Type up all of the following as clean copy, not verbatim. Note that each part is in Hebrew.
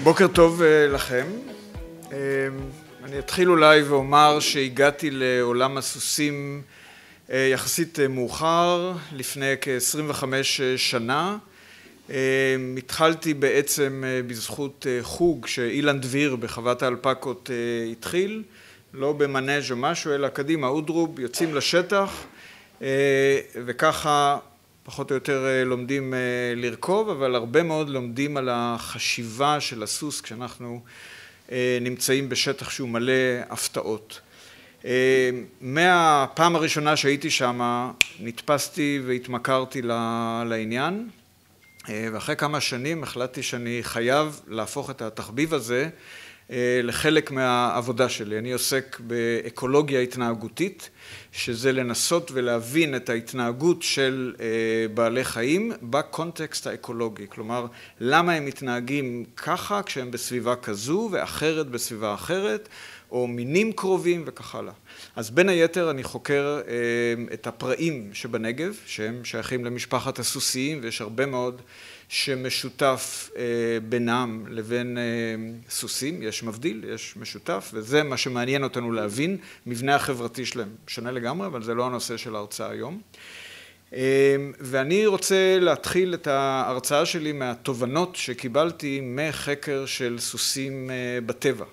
בוקר טוב לכם. אני אתחיל אולי ואומר שהגעתי לעולם הסוסים יחסית מאוחר, לפני כ-25 שנה. התחלתי בעצם בזכות חוג שאילן דביר בחוות האלפקות התחיל, לא במנאז' או משהו, אלא קדימה, אודרוב, יוצאים לשטח, וככה פחות או יותר לומדים לרכוב, אבל הרבה מאוד לומדים על החשיבה של הסוס כשאנחנו נמצאים בשטח שהוא מלא הפתעות. מהפעם הראשונה שהייתי שם נתפסתי והתמכרתי לעניין, ואחרי כמה שנים החלטתי שאני חייב להפוך את התחביב הזה לחלק מהעבודה שלי. אני עוסק באקולוגיה התנהגותית, שזה לנסות ולהבין את ההתנהגות של בעלי חיים בקונטקסט האקולוגי. כלומר, למה הם מתנהגים ככה כשהם בסביבה כזו ואחרת בסביבה אחרת, או מינים קרובים וכך הלאה. אז בין היתר אני חוקר את הפראים שבנגב, שהם שייכים למשפחת הסוסיים, ויש הרבה מאוד שמשותף בינם לבין סוסים, יש מבדיל, יש משותף, וזה מה שמעניין אותנו להבין, מבנה החברתי שלהם. שונה לגמרי, אבל זה לא הנושא של ההרצאה היום. ואני רוצה להתחיל את ההרצאה שלי מהתובנות שקיבלתי מחקר של סוסים בטבע.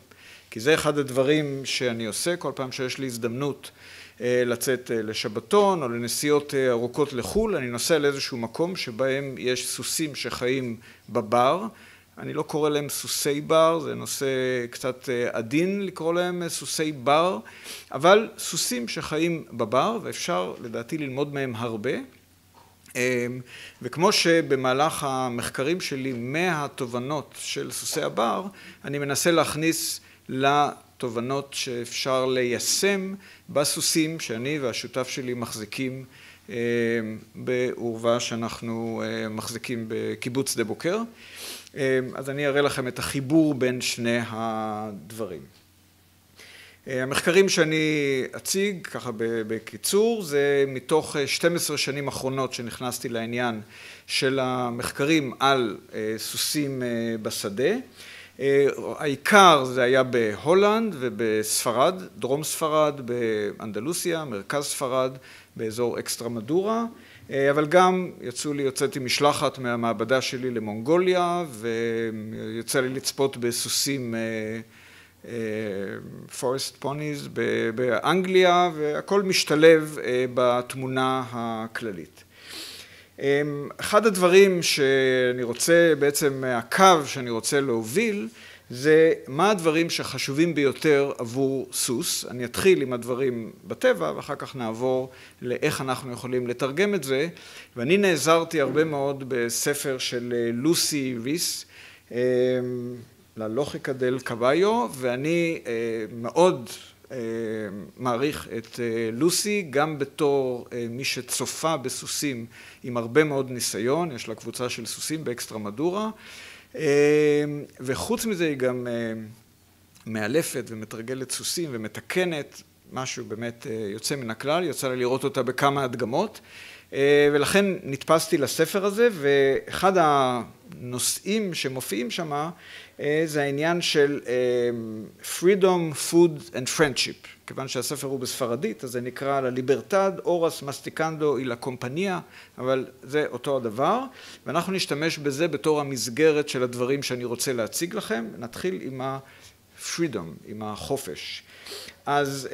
כי זה אחד הדברים שאני עושה כל פעם שיש לי הזדמנות לצאת לשבתון או לנסיעות ארוכות לחול, אני נוסע לאיזשהו מקום שבהם יש סוסים שחיים בבר. אני לא קורא להם סוסי בר, זה נושא קצת עדין לקרוא להם סוסי בר, אבל סוסים שחיים בבר, ואפשר לדעתי ללמוד מהם הרבה. וכמו שבמהלך המחקרים שלי מהתובנות של סוסי הבר, אני מנסה להכניס לתובנות שאפשר ליישם בסוסים שאני והשותף שלי מחזיקים בעורבה שאנחנו מחזיקים בקיבוץ שדה בוקר. אז אני אראה לכם את החיבור בין שני הדברים. המחקרים שאני אציג, ככה בקיצור, זה מתוך 12 שנים אחרונות שנכנסתי לעניין של המחקרים על סוסים בשדה. העיקר זה היה בהולנד ובספרד, דרום ספרד, באנדלוסיה, מרכז ספרד, באזור אקסטרמדורה, אבל גם יוצאתי משלחת מהמעבדה שלי למונגוליה, ויוצא לי לצפות בסוסים פורסט פוניז באנגליה, והכל משתלב בתמונה הכללית. אחד הדברים שאני רוצה, בעצם הקו שאני רוצה להוביל, זה מה הדברים שחשובים ביותר עבור סוס. אני אתחיל עם הדברים בטבע, ואחר כך נעבור לאיך אנחנו יכולים לתרגם את זה. ואני נעזרתי הרבה מאוד בספר של לוסי ריס, La Lógica del Caballo, ואני מאוד מעריך את לוסי, גם בתור מי שצופה בסוסים עם הרבה מאוד ניסיון, יש לה קבוצה של סוסים באקסטרמדורה, וחוץ מזה היא גם מאלפת ומתרגלת סוסים ומתקנת, משהו באמת יוצא מן הכלל, יוצא לה לראות אותה בכמה הדגמות, ולכן נתפסתי לספר הזה, ואחד הנושאים שמופיעים שם זה העניין של freedom, food and friendship. כיוון שהספר הוא בספרדית, אז זה נקרא La Libertad, Horas Masticando y la Compañía, אבל זה אותו הדבר, ואנחנו נשתמש בזה בתור המסגרת של הדברים שאני רוצה להציג לכם. נתחיל עם ה-freedom, עם החופש. אז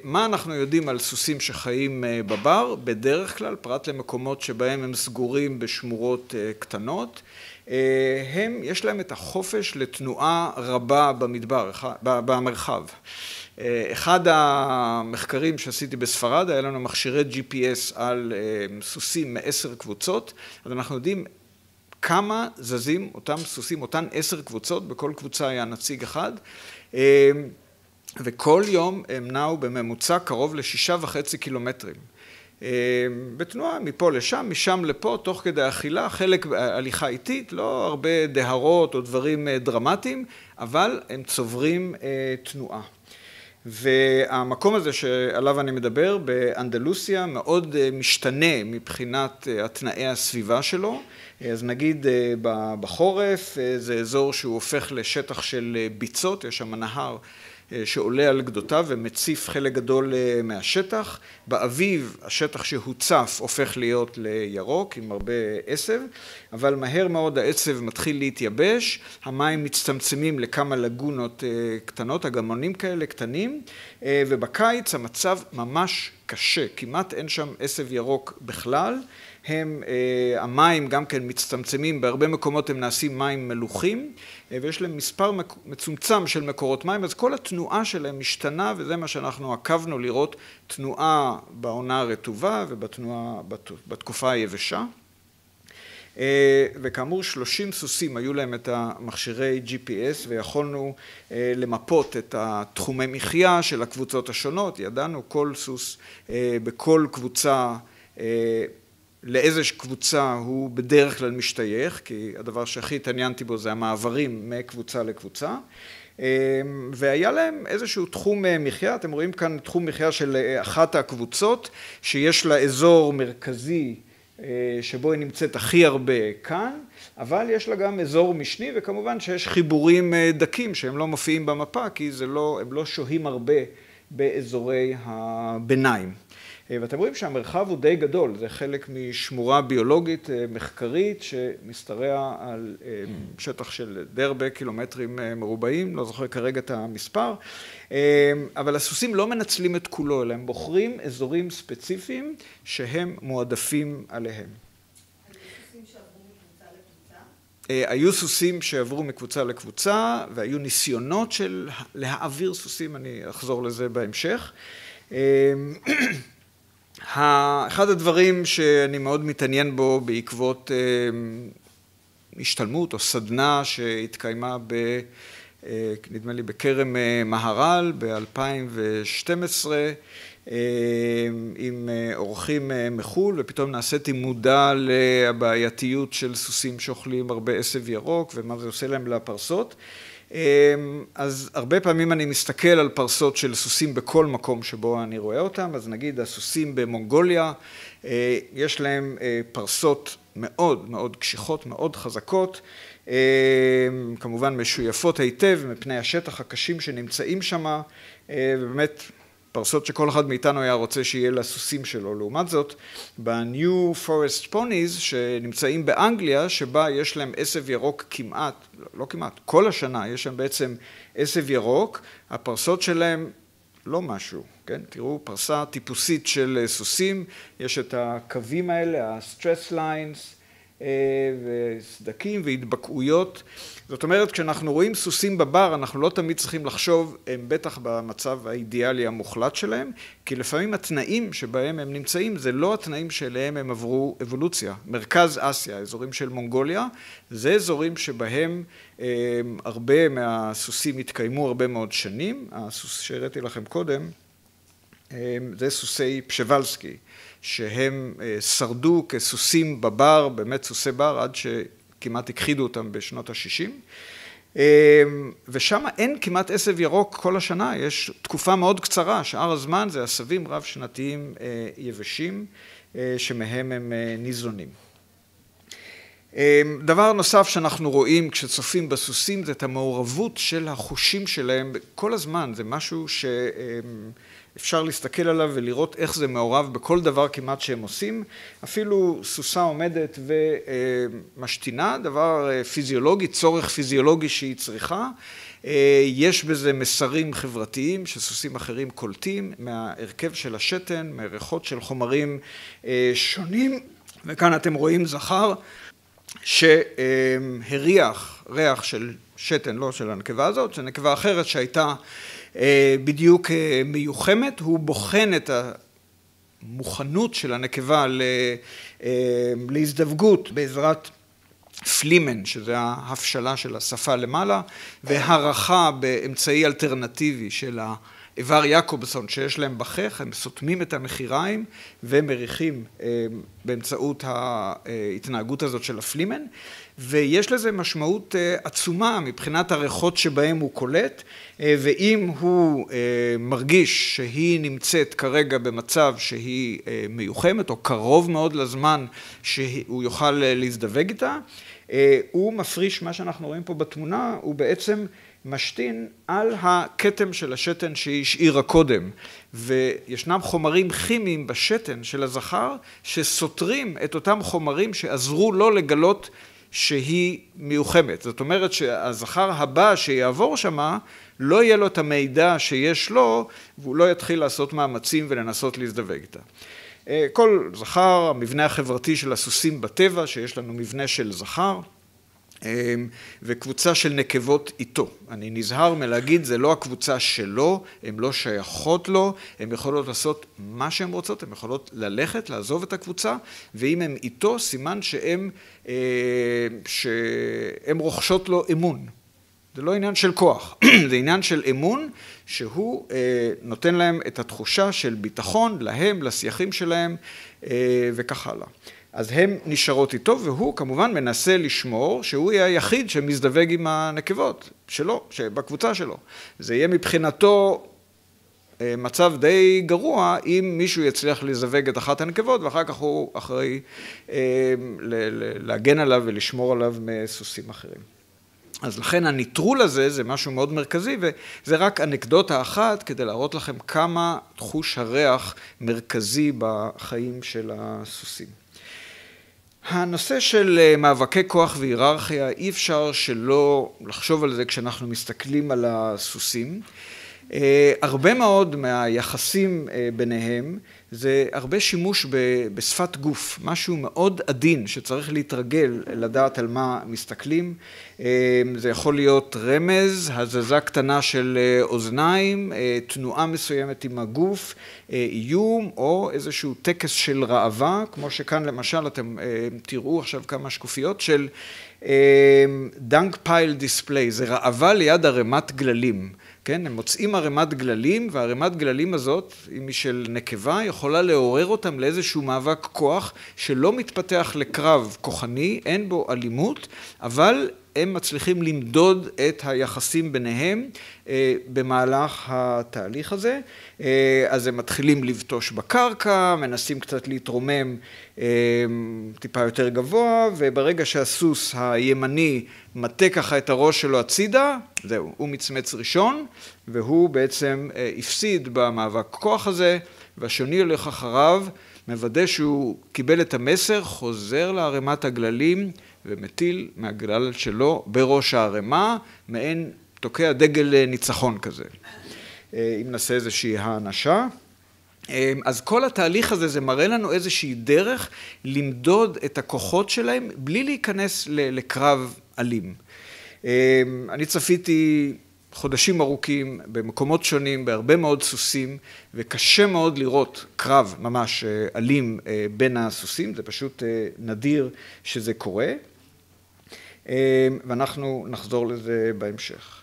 מה אנחנו יודעים על סוסים שחיים בבר? בדרך כלל, פרט למקומות שבהם הם סגורים בשמורות קטנות, יש להם את החופש לתנועה רבה במרחב. אחד המחקרים שעשיתי בספרד, היה לנו מכשירי GPS על סוסים מ10 קבוצות, אז אנחנו יודעים כמה זזים אותם סוסים, אותן 10 קבוצות, בכל קבוצה היה נציג אחד, וכל יום הם נעו בממוצע קרוב ל6.5 קילומטרים. בתנועה מפה לשם, משם לפה, תוך כדי אכילה, חלק הליכה איטית, לא הרבה דהרות או דברים דרמטיים, אבל הם צוברים תנועה. והמקום הזה שעליו אני מדבר באנדלוסיה מאוד משתנה מבחינת התנאי הסביבה שלו. אז נגיד בחורף זה אזור שהוא הופך לשטח של ביצות, יש שם נהר שעולה על גדותיו ומציף חלק גדול מהשטח. באביב השטח שהוצף הופך להיות לירוק עם הרבה עשב, אבל מהר מאוד העצב מתחיל להתייבש, המים מצטמצמים לכמה לגונות קטנות, אגמונים כאלה קטנים, ובקיץ המצב ממש קשה, כמעט אין שם עשב ירוק בכלל. המים גם כן מצטמצמים, בהרבה מקומות הם נעשים מים מלוחים, ויש להם מספר מצומצם של מקורות מים, אז כל התנועה שלהם משתנה, וזה מה שאנחנו עקבנו לראות, תנועה בעונה הרטובה ובתקופה היבשה. וכאמור 30 סוסים היו להם את המכשירי GPS ויכולנו למפות את התחומי מחיה של הקבוצות השונות, ידענו כל סוס בכל קבוצה לאיזה קבוצה הוא בדרך כלל משתייך, כי הדבר שהכי התעניינתי בו זה המעברים מקבוצה לקבוצה, והיה להם איזשהו תחום מחיה, אתם רואים כאן תחום מחיה של אחת הקבוצות, שיש לה אזור מרכזי שבו היא נמצאת הכי הרבה כאן, אבל יש לה גם אזור משני, וכמובן שיש חיבורים דקים שהם לא מופיעים במפה, כי הם לא שוהים הרבה באזורי הביניים. ואתם רואים שהמרחב הוא די גדול, זה חלק משמורה ביולוגית מחקרית שמשתרע על שטח של די הרבה קילומטרים מרובעים, לא זוכר כרגע את המספר, אבל הסוסים לא מנצלים את כולו, אלא הם בוחרים אזורים ספציפיים שהם מועדפים עליהם. היו סוסים שעברו מקבוצה לקבוצה, והיו ניסיונות של להעביר סוסים, אני אחזור לזה בהמשך. אחד הדברים שאני מאוד מתעניין בו בעקבות השתלמות או סדנה שהתקיימה נדמה לי בכרם מהר"ל ב-2012 עם אורחים מחול, ופתאום נעשיתי מודע לבעייתיות של סוסים שאוכלים הרבה עשב ירוק ומה זה עושה להם לפרסות. אז הרבה פעמים אני מסתכל על פרסות של סוסים בכל מקום שבו אני רואה אותם, אז נגיד הסוסים במונגוליה, יש להם פרסות מאוד מאוד קשיחות, מאוד חזקות, כמובן משויפות היטב מפני השטח הקשים שנמצאים שם, ובאמת פרסות שכל אחד מאיתנו היה רוצה שיהיה לסוסים שלו. לעומת זאת, ב-New Forest Ponies שנמצאים באנגליה, שבה יש להם עשב ירוק כמעט, לא כמעט, כל השנה יש שם בעצם עשב ירוק, הפרסות שלהם לא משהו, כן? תראו, פרסה טיפוסית של סוסים, יש את הקווים האלה, ה-stress lines, וסדקים והתבקעויות. זאת אומרת, כשאנחנו רואים סוסים בבר, אנחנו לא תמיד צריכים לחשוב, הם בטח במצב האידיאלי המוחלט שלהם, כי לפעמים התנאים שבהם הם נמצאים, זה לא התנאים שאליהם הם עברו אבולוציה. מרכז אסיה, האזורים של מונגוליה, זה אזורים שבהם הרבה מהסוסים התקיימו הרבה מאוד שנים. הסוס שהראיתי לכם קודם, זה סוסי פשבלסקי, שהם שרדו כסוסים בבר, באמת סוסי בר, עד שכמעט הכחידו אותם בשנות ה-60. ושם אין כמעט עשב ירוק כל השנה, יש תקופה מאוד קצרה, שאר הזמן זה עשבים רב שנתיים יבשים, שמהם הם ניזונים. דבר נוסף שאנחנו רואים כשצופים בסוסים, זה את המעורבות של החושים שלהם כל הזמן, זה משהו אפשר להסתכל עליו ולראות איך זה מעורב בכל דבר כמעט שהם עושים. אפילו סוסה עומדת ומשתינה, דבר פיזיולוגי, צורך פיזיולוגי שהיא צריכה. יש בזה מסרים חברתיים שסוסים אחרים קולטים מהרכב של השתן, מהריחות של חומרים שונים. וכאן אתם רואים זכר שהריח ריח של שתן, לא של הנקבה הזאת, של נקבה אחרת שהייתה בדיוק מיוחמת, הוא בוחן את המוכנות של הנקבה להזדווגות בעזרת פלימן, שזה ההפשלה של השפה למעלה, והערכה באמצעי אלטרנטיבי של האיבר יעקובסון שיש להם בחך, הם סותמים את המחיריים ומריחים באמצעות ההתנהגות הזאת של הפלימן, ויש לזה משמעות עצומה מבחינת הריחות שבהם הוא קולט, ואם הוא מרגיש שהיא נמצאת כרגע במצב שהיא מיוחמת, או קרוב מאוד לזמן שהוא יוכל להזדווג איתה, הוא מפריש, מה שאנחנו רואים פה בתמונה, הוא בעצם משתין על הכתם של השתן שהיא השאירה קודם, וישנם חומרים כימיים בשתן של הזכר שסותרים את אותם חומרים שעזרו לו לגלות שהיא מיוחמת. זאת אומרת שהזכר הבא שיעבור שמה, לא יהיה לו את המידע שיש לו, והוא לא יתחיל לעשות מאמצים ולנסות להזדווג איתה. כל זכר, המבנה החברתי של הסוסים בטבע, שיש לנו מבנה של זכר, וקבוצה של נקבות איתו. אני נזהר מלהגיד, זה לא הקבוצה שלו, הן לא שייכות לו, הן יכולות לעשות מה שהן רוצות, הן יכולות ללכת, לעזוב את הקבוצה, ואם הן איתו, סימן שהן רוכשות לו אמון. זה לא עניין של כוח, זה עניין של אמון שהוא נותן להם את התחושה של ביטחון להם, לשיחים שלהם וכך הלאה. אז הן נשארות איתו, והוא כמובן מנסה לשמור שהוא יהיה היחיד שמזדווג עם הנקבות שלו, בקבוצה שלו. זה יהיה מבחינתו מצב די גרוע אם מישהו יצליח לזווג את אחת הנקבות, ואחר כך הוא אחראי להגן עליו ולשמור עליו מסוסים אחרים. אז לכן הניטרול הזה זה משהו מאוד מרכזי, וזה רק אנקדוטה אחת כדי להראות לכם כמה תחוש הריח מרכזי בחיים של הסוסים. הנושא של מאבקי כוח והיררכיה, אי אפשר שלא לחשוב על זה כשאנחנו מסתכלים על הסוסים. הרבה מאוד מהיחסים ביניהם זה הרבה שימוש בשפת גוף, משהו מאוד עדין שצריך להתרגל לדעת על מה מסתכלים. זה יכול להיות רמז, הזזה קטנה של אוזניים, תנועה מסוימת עם הגוף, איום או איזשהו טקס של רעבה, כמו שכאן למשל אתם תראו עכשיו כמה שקופיות של דנק פייל דיספליי, זה רעבה ליד ערימת גללים. כן, הם מוצאים ערימת גללים, והערימת גללים הזאת, אם היא של נקבה, יכולה לעורר אותם לאיזשהו מאבק כוח שלא מתפתח לקרב כוחני, אין בו אלימות, אבל הם מצליחים למדוד את היחסים ביניהם במהלך התהליך הזה. אז הם מתחילים לבטוש בקרקע, מנסים קצת להתרומם טיפה יותר גבוה, וברגע שהסוס הימני מטה ככה את הראש שלו הצידה, זהו, הוא מצמץ ראשון, והוא בעצם הפסיד במאבק כוח הזה, והשני הולך אחריו, מוודא שהוא קיבל את המסר, חוזר לערימת הגללים, ומטיל מהגלל שלו בראש הערימה, מעין תוקע דגל ניצחון כזה. אם נעשה איזושהי האנשה. אז כל התהליך הזה, זה מראה לנו איזושהי דרך למדוד את הכוחות שלהם, בלי להיכנס לקרב אלים. אני צפיתי חודשים ארוכים במקומות שונים, בהרבה מאוד סוסים, וקשה מאוד לראות קרב ממש אלים בין הסוסים, זה פשוט נדיר שזה קורה, ואנחנו נחזור לזה בהמשך.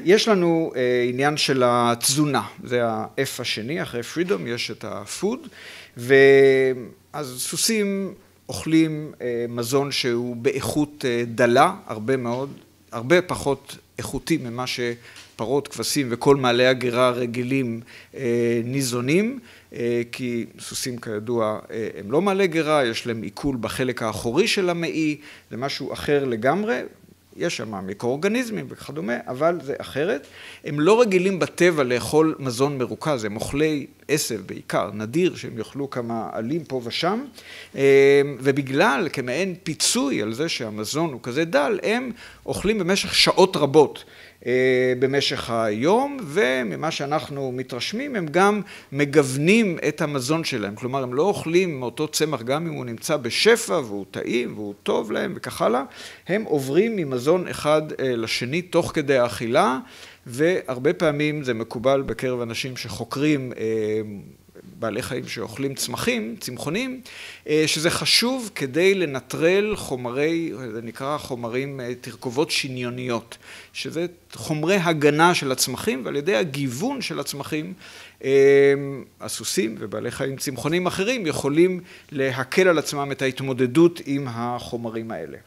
יש לנו עניין של התזונה, זה ה-F השני, אחרי freedom יש את ה-food, ואז סוסים אוכלים מזון שהוא באיכות דלה, הרבה פחות איכותי ממה שפרות, כבשים וכל מעלי הגרה רגילים ניזונים, כי סוסים כידוע הם לא מעלי גרה, יש להם עיכול בחלק האחורי של המעי, זה משהו אחר לגמרי, יש שם מיקרואורגניזמים וכדומה, אבל זה אחרת. הם לא רגילים בטבע לאכול מזון מרוכז, הם אוכלי עשב בעיקר, נדיר שהם יאכלו כמה עלים פה ושם, ובגלל כמעין פיצוי על זה שהמזון הוא כזה דל, הם אוכלים במשך שעות רבות במשך היום, וממה שאנחנו מתרשמים, הם גם מגוונים את המזון שלהם. כלומר, הם לא אוכלים מאותו צמח גם אם הוא נמצא בשפע, והוא טעים, והוא טוב להם וכך הלאה. הם עוברים ממזון אחד לשני תוך כדי האכילה, והרבה פעמים זה מקובל בקרב אנשים שחוקרים בעלי חיים שאוכלים צמחים, צמחונים, שזה חשוב כדי לנטרל חומרי, זה נקרא חומרים, תרכובות שניוניות, שזה חומרי הגנה של הצמחים, ועל ידי הגיוון של הצמחים, הסוסים ובעלי חיים צמחונים אחרים יכולים להקל על עצמם את ההתמודדות עם החומרים האלה.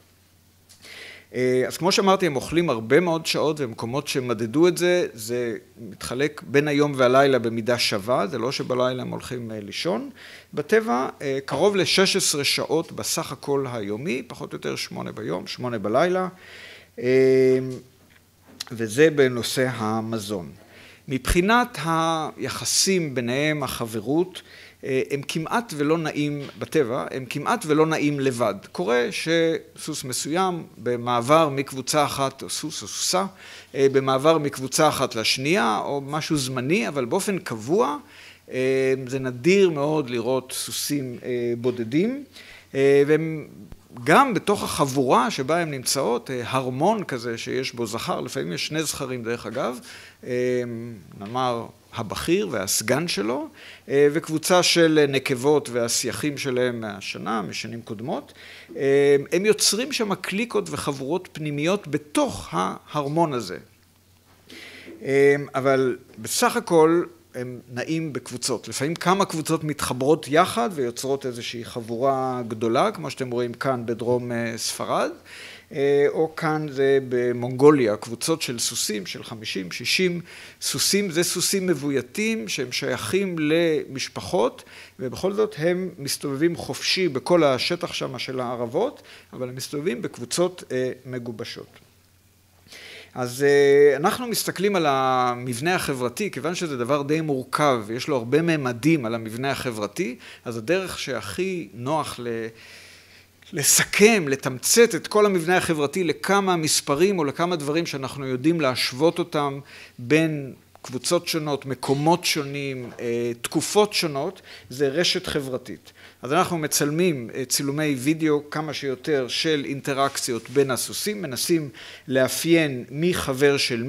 אז כמו שאמרתי, הם אוכלים הרבה מאוד שעות, ומקומות שמדדו את זה, זה מתחלק בין היום והלילה במידה שווה, זה לא שבלילה הם הולכים לישון. בטבע, קרוב ל-16 שעות בסך הכל היומי, פחות או יותר 8 ביום, 8 בלילה, וזה בנושא המזון. מבחינת היחסים ביניהם, החברות, הם כמעט ולא נעים בטבע, הם כמעט ולא נעים לבד. קורה שסוס מסוים במעבר מקבוצה אחת, או סוס או סוסה, במעבר מקבוצה אחת לשנייה, או משהו זמני, אבל באופן קבוע, זה נדיר מאוד לראות סוסים בודדים, והם גם בתוך החבורה שבה הן נמצאות, הרמון כזה שיש בו זכר, לפעמים יש 2 זכרים דרך אגב, נאמר הבכיר והסגן שלו, וקבוצה של נקבות והסייחים שלהם מהשנה, משנים קודמות, הם יוצרים שם קליקות וחבורות פנימיות בתוך ההרמון הזה. אבל בסך הכל הם נעים בקבוצות, לפעמים כמה קבוצות מתחברות יחד ויוצרות איזושהי חבורה גדולה, כמו שאתם רואים כאן בדרום ספרד, או כאן זה במונגוליה, קבוצות של סוסים, של 50-60 סוסים, זה סוסים מבויתים שהם שייכים למשפחות, ובכל זאת הם מסתובבים חופשי בכל השטח שם של הערבות, אבל הם מסתובבים בקבוצות מגובשות. אז אנחנו מסתכלים על המבנה החברתי, כיוון שזה דבר די מורכב, יש לו הרבה ממדים על המבנה החברתי, אז הדרך שהכי נוח לסכם, לתמצת את כל המבנה החברתי לכמה מספרים או לכמה דברים שאנחנו יודעים להשוות אותם בין קבוצות שונות, מקומות שונים, תקופות שונות, זה רשת חברתית. אז אנחנו מצלמים צילומי וידאו כמה שיותר של אינטראקציות בין הסוסים, מנסים לאפיין מי חבר של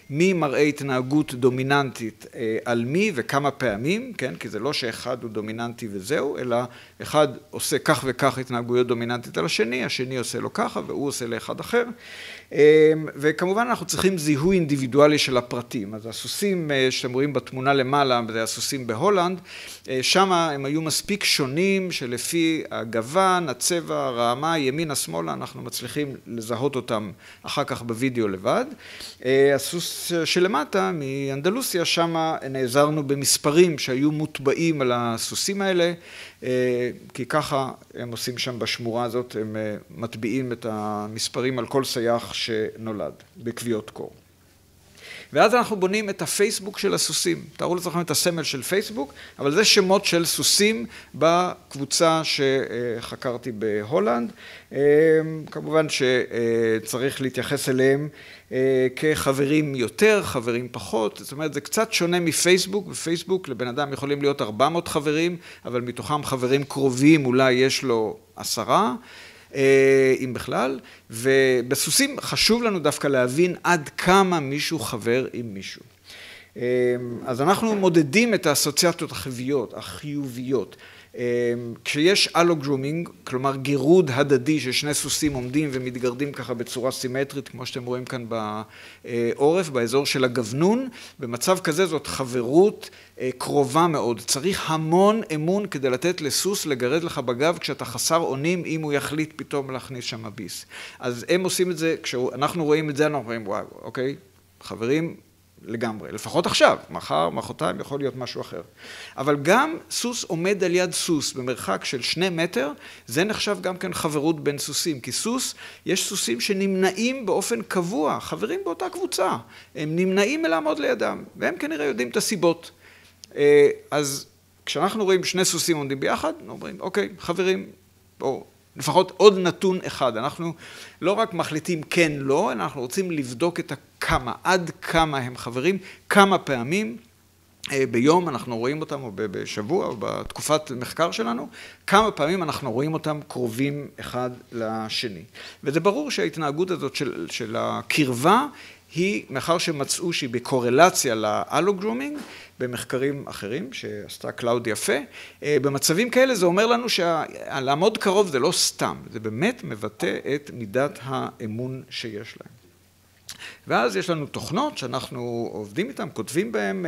מי מראה התנהגות דומיננטית על מי וכמה פעמים, כן? כי זה לא שאחד הוא דומיננטי וזהו, אלא אחד עושה כך וכך התנהגויות דומיננטית על השני, השני עושה לו ככה והוא עושה לאחד אחר. וכמובן אנחנו צריכים זיהוי אינדיבידואלי של הפרטים. אז הסוסים שאתם רואים בתמונה למעלה, זה הסוסים בהולנד, שם הם היו מספיק שונים שלפי הגוון, הצבע, הרעמה, ימינה, שמאלה, אנחנו מצליחים לזהות אותם אחר כך בווידאו לבד. הסוס שלמטה מאנדלוסיה, שם נעזרנו במספרים שהיו מוטבעים על הסוסים האלה, כי ככה הם עושים שם בשמורה הזאת, הם מטביעים את המספרים על כל סייח שנולד בקביעות קור. ואז אנחנו בונים את הפייסבוק של הסוסים. תארו לעצמכם את הסמל של פייסבוק, אבל זה שמות של סוסים בקבוצה שחקרתי בהולנד. כמובן שצריך להתייחס אליהם כחברים יותר, חברים פחות. זאת אומרת, זה קצת שונה מפייסבוק. בפייסבוק לבן אדם יכולים להיות 400 חברים, אבל מתוכם חברים קרובים אולי יש לו 10. אם בכלל, ובסוסים חשוב לנו דווקא להבין עד כמה מישהו חבר עם מישהו. אז אנחנו מודדים את האסוציאציות החיוביות. כשיש אלוגרומינג, כלומר גירוד הדדי ששני סוסים עומדים ומתגרדים ככה בצורה סימטרית, כמו שאתם רואים כאן בעורף, באזור של הגוונון, במצב כזה זאת חברות קרובה מאוד. צריך המון אמון כדי לתת לסוס לגרד לך בגב כשאתה חסר אונים, אם הוא יחליט פתאום להכניס שם ביס. אז הם עושים את זה, כשאנחנו רואים את זה, אנחנו רואים, וואו, אוקיי, חברים, לגמרי, לפחות עכשיו, מחר, מחרתיים יכול להיות משהו אחר. אבל גם סוס עומד על יד סוס במרחק של 2 מטר, זה נחשב גם כן חברות בין סוסים, כי סוס, יש סוסים שנמנעים באופן קבוע, חברים באותה קבוצה, הם נמנעים מלעמוד לידם, והם כנראה יודעים את הסיבות. אז כשאנחנו רואים 2 סוסים עומדים ביחד, אנחנו אומרים, אוקיי, חברים, או לפחות עוד נתון אחד, אנחנו לא רק מחליטים כן, לא, אנחנו רוצים לבדוק את כמה, עד כמה הם חברים, כמה פעמים ביום אנחנו רואים אותם, או בשבוע, או בתקופת מחקר שלנו, כמה פעמים אנחנו רואים אותם קרובים אחד לשני. וזה ברור שההתנהגות הזאת של הקרבה, היא, מאחר שמצאו שהיא בקורלציה לאלוגרומינג, במחקרים אחרים שעשתה קלאוד יפה, במצבים כאלה זה אומר לנו שלעמוד קרוב זה לא סתם, זה באמת מבטא את מידת האמון שיש להם. ואז יש לנו תוכנות שאנחנו עובדים איתן, כותבים בהן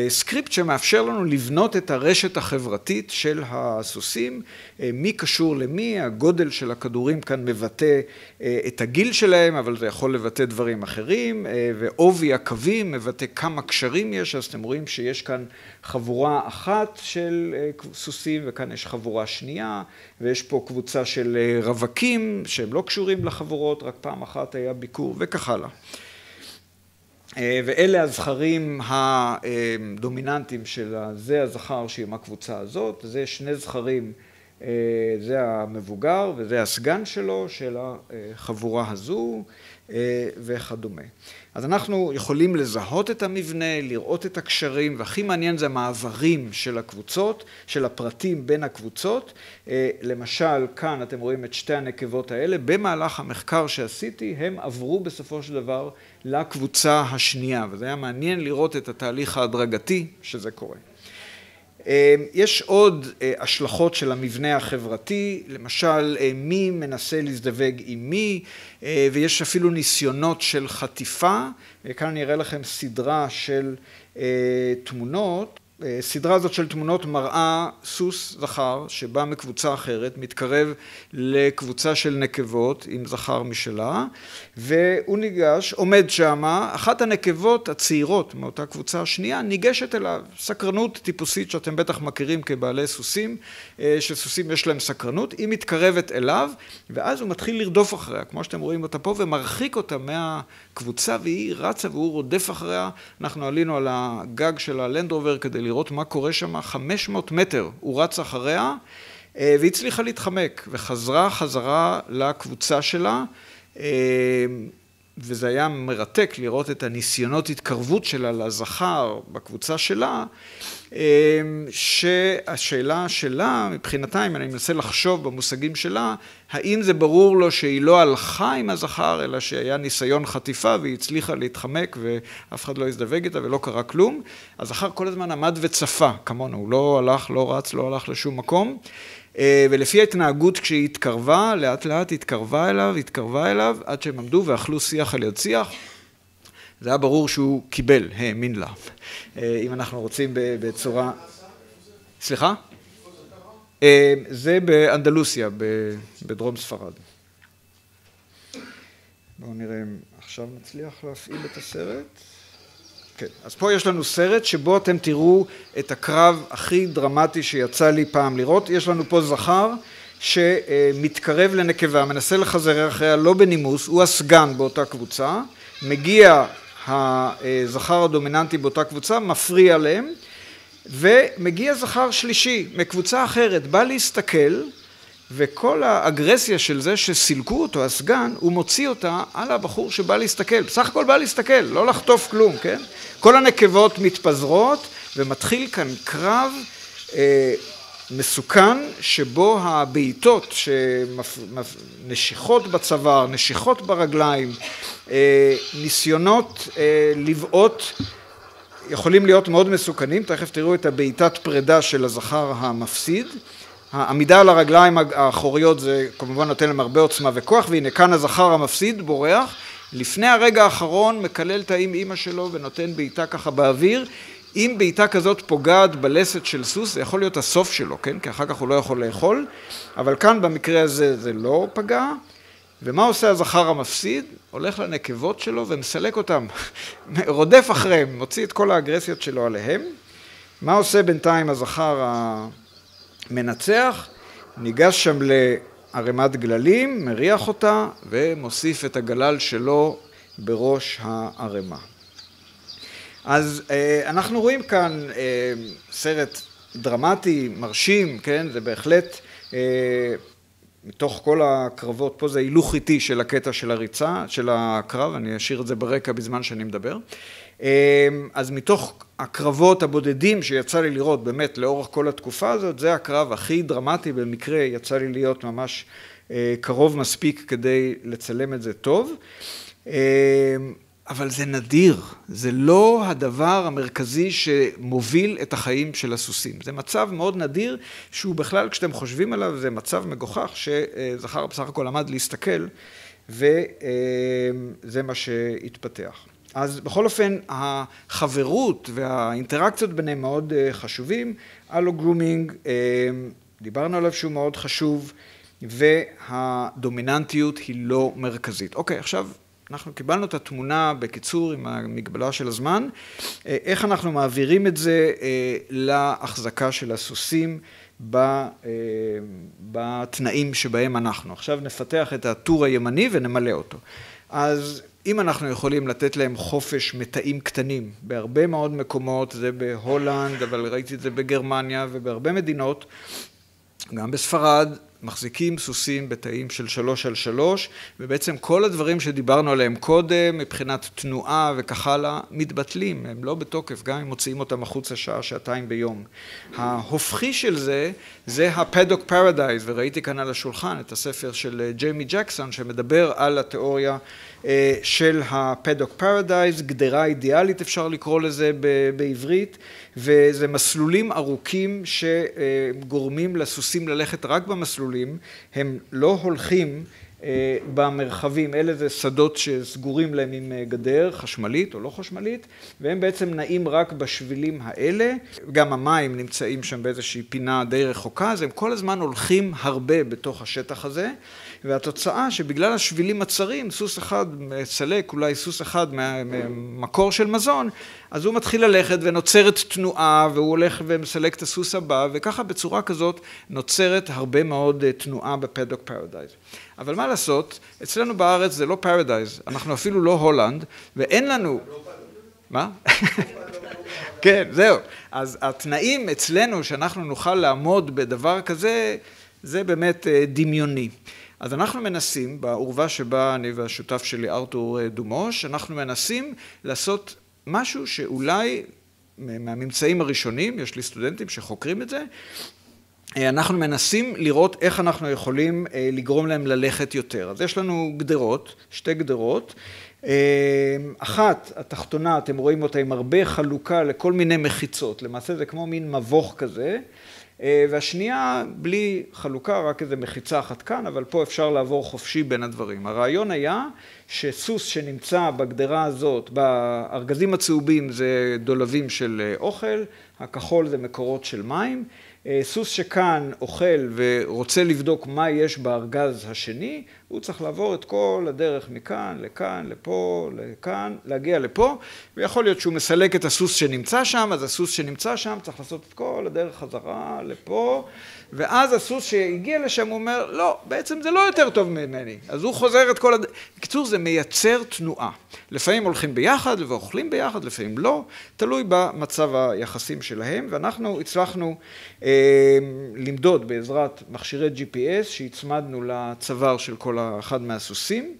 סקריפט שמאפשר לנו לבנות את הרשת החברתית של הסוסים, מי קשור למי, הגודל של הכדורים כאן מבטא את הגיל שלהם, אבל זה יכול לבטא דברים אחרים, ועובי הקווים מבטא כמה קשרים יש, אז אתם רואים שיש כאן חבורה אחת של סוסים, וכאן יש חבורה שנייה, ויש פה קבוצה של רווקים שהם לא קשורים לחבורות, רק פעם אחת היה ביקור וכך הלאה. ואלה הזכרים הדומיננטיים של זה הזכר שעם הקבוצה הזאת, זה שני זכרים, זה המבוגר וזה הסגן שלו, של החבורה הזו וכדומה. אז אנחנו יכולים לזהות את המבנה, לראות את הקשרים, והכי מעניין זה המעברים של הקבוצות, של הפרטים בין הקבוצות. למשל, כאן אתם רואים את שתי הנקבות האלה, במהלך המחקר שעשיתי, הם עברו בסופו של דבר לקבוצה השנייה, וזה היה מעניין לראות את התהליך ההדרגתי שזה קורה. יש עוד השלכות של המבנה החברתי, למשל מי מנסה להזדווג עם מי, ויש אפילו ניסיונות של חטיפה. כאן אני אראה לכם סדרה של תמונות. סדרה הזאת של תמונות מראה סוס זכר שבא מקבוצה אחרת, מתקרב לקבוצה של נקבות עם זכר משלה, והוא ניגש, עומד שם, אחת הנקבות הצעירות מאותה קבוצה השנייה ניגשת אליו, סקרנות טיפוסית שאתם בטח מכירים כבעלי סוסים, שסוסים יש להם סקרנות, היא מתקרבת אליו, ואז הוא מתחיל לרדוף אחריה, כמו שאתם רואים אותה פה, ומרחיק אותה מהקבוצה, והיא רצה והוא רודף אחריה. אנחנו עלינו על הגג של הלנדרובר כדי לראות מה קורה שם, 500 מטר הוא רץ אחריה, והצליחה להתחמק, וחזרה חזרה לקבוצה שלה, וזה היה מרתק לראות את הניסיונות התקרבות שלה לזכר בקבוצה שלה, שהשאלה שלה, מבחינתה, אם אני מנסה לחשוב במושגים שלה, האם זה ברור לו שהיא לא הלכה עם הזכר, אלא שהיה ניסיון חטיפה והיא הצליחה להתחמק ואף אחד לא הזדווג איתה ולא קרה כלום. הזכר כל הזמן עמד וצפה, כמונו, הוא לא הלך, לא רץ, לא הלך לשום מקום. ולפי ההתנהגות כשהיא התקרבה, לאט לאט התקרבה אליו, עד שהם עמדו ואכלו שיח על יד שיח. זה היה ברור שהוא קיבל, האמין לה. אם אנחנו רוצים בצורה... סליחה? זה באנדלוסיה, בדרום ספרד. בואו נראה אם עכשיו נצליח להפעיל את הסרט. כן, אז פה יש לנו סרט שבו אתם תראו את הקרב הכי דרמטי שיצא לי פעם לראות. יש לנו פה זכר שמתקרב לנקבה, מנסה לחזר אחריה לא בנימוס, הוא הסגן באותה קבוצה, מגיע הזכר הדומיננטי באותה קבוצה, מפריע להם, ומגיע זכר שלישי מקבוצה אחרת, בא להסתכל, וכל האגרסיה של זה שסילקו אותו, הסגן, הוא מוציא אותה על הבחור שבא להסתכל. בסך הכל בא להסתכל, לא לחטוף כלום, כן? כל הנקבות מתפזרות, ומתחיל כאן קרב מסוכן, שבו הבעיטות שנשיכות בצוואר, נשיכות ברגליים, ניסיונות לבעוט, יכולים להיות מאוד מסוכנים. תכף תראו את הבעיטת פרידה של הזכר המפסיד. העמידה על הרגליים האחוריות זה כמובן נותן להם הרבה עוצמה וכוח, והנה כאן הזכר המפסיד בורח, לפני הרגע האחרון מקלל תאים אמא שלו ונותן בעיטה ככה באוויר. אם בעיטה כזאת פוגעת בלסת של סוס, זה יכול להיות הסוף שלו, כן? כי אחר כך הוא לא יכול לאכול, אבל כאן במקרה הזה זה לא פגע. ומה עושה הזכר המפסיד? הולך לנקבות שלו ומסלק אותם, רודף אחריהם, מוציא את כל האגרסיות שלו עליהם. מה עושה בינתיים הזכר המנצח? ניגש שם לערימת גללים, מריח אותה ומוסיף את הגלל שלו בראש הערימה. אז אנחנו רואים כאן סרט דרמטי, מרשים, כן? זה בהחלט מתוך כל הקרבות, פה זה הילוך איטי של הקטע של הריצה, של הקרב, אני אשאיר את זה ברקע בזמן שאני מדבר. אז מתוך הקרבות הבודדים שיצא לי לראות באמת לאורך כל התקופה הזאת, זה הקרב הכי דרמטי, במקרה יצא לי להיות ממש קרוב מספיק כדי לצלם את זה טוב. אבל זה נדיר, זה לא הדבר המרכזי שמוביל את החיים של הסוסים. זה מצב מאוד נדיר, שהוא בכלל, כשאתם חושבים עליו, זה מצב מגוחך, שזכר בסך הכל למד להסתכל, וזה מה שהתפתח. אז בכל אופן, החברות והאינטראקציות ביניהם מאוד חשובים. אלו-גרומינג, דיברנו עליו שהוא מאוד חשוב, והדומיננטיות היא לא מרכזית. אוקיי, עכשיו אנחנו קיבלנו את התמונה בקיצור עם המגבלה של הזמן. איך אנחנו מעבירים את זה להחזקה של הסוסים בתנאים שבהם אנחנו. עכשיו נפתח את הטור הימני ונמלא אותו. אז אם אנחנו יכולים לתת להם חופש מתאים קטנים, בהרבה מאוד מקומות, זה בהולנד, אבל ראיתי את זה בגרמניה ובהרבה מדינות, גם בספרד, מחזיקים סוסים בתאים של 3x3, ובעצם כל הדברים שדיברנו עליהם קודם, מבחינת תנועה וכך הלאה, מתבטלים, הם לא בתוקף, גם אם מוציאים אותם החוצה שעה, שעתיים ביום. ההופכי של זה, זה הפדוק פרדייז, וראיתי כאן על השולחן את הספר של ג'יימי ג'קסון, שמדבר על התיאוריה של הפדוק פרדייז, גדרה אידיאלית אפשר לקרוא לזה בעברית, וזה מסלולים ארוכים שגורמים לסוסים ללכת רק במסלולים, הם לא הולכים במרחבים, אלה זה שדות שסגורים להם עם גדר, חשמלית או לא חשמלית, והם בעצם נעים רק בשבילים האלה, גם המים נמצאים שם באיזושהי פינה די רחוקה, אז הם כל הזמן הולכים הרבה בתוך השטח הזה, והתוצאה שבגלל השבילים הצרים, סוס אחד מסלק, אולי סוס אחד ממקור של מזון, אז הוא מתחיל ללכת ונוצרת תנועה, והוא הולך ומסלק את הסוס הבא, וככה בצורה כזאת נוצרת הרבה מאוד תנועה בפדוק פרדייז. אבל מה לעשות? אצלנו בארץ זה לא פרדייז, אנחנו אפילו לא הולנד, ואין לנו... מה? כן, זהו. אז התנאים אצלנו שאנחנו נוכל לעמוד בדבר כזה, זה באמת דמיוני. אז אנחנו מנסים, בעורבה שבה אני והשותף שלי ארתור דומוש, אנחנו מנסים לעשות משהו שאולי מהממצאים הראשונים, יש לי סטודנטים שחוקרים את זה, אנחנו מנסים לראות איך אנחנו יכולים לגרום להם ללכת יותר. אז יש לנו גדרות, שתי גדרות. אחת, התחתונה, אתם רואים אותה עם הרבה חלוקה לכל מיני מחיצות. למעשה זה כמו מין מבוך כזה. והשנייה, בלי חלוקה, רק איזה מחיצה אחת כאן, אבל פה אפשר לעבור חופשי בין הדברים. הרעיון היה שסוס שנמצא בגדרה הזאת, בארגזים הצהובים זה דולבים של אוכל, הכחול זה מקורות של מים, סוס שכאן אוכל ורוצה לבדוק מה יש בארגז השני, הוא צריך לעבור את כל הדרך מכאן, לכאן, לפה, לכאן, להגיע לפה, ויכול להיות שהוא מסלק את הסוס שנמצא שם, אז הסוס שנמצא שם צריך לעשות את כל הדרך חזרה לפה, ואז הסוס שהגיע לשם הוא אומר, לא, בעצם זה לא יותר טוב ממני, אז הוא חוזר את כל הדרך. בקיצור, זה מייצר תנועה. לפעמים הולכים ביחד ואוכלים ביחד, לפעמים לא, תלוי במצב היחסים שלהם, ואנחנו הצלחנו למדוד בעזרת מכשירי GPS שהצמדנו לצוואר של כל אחד מהסוסים,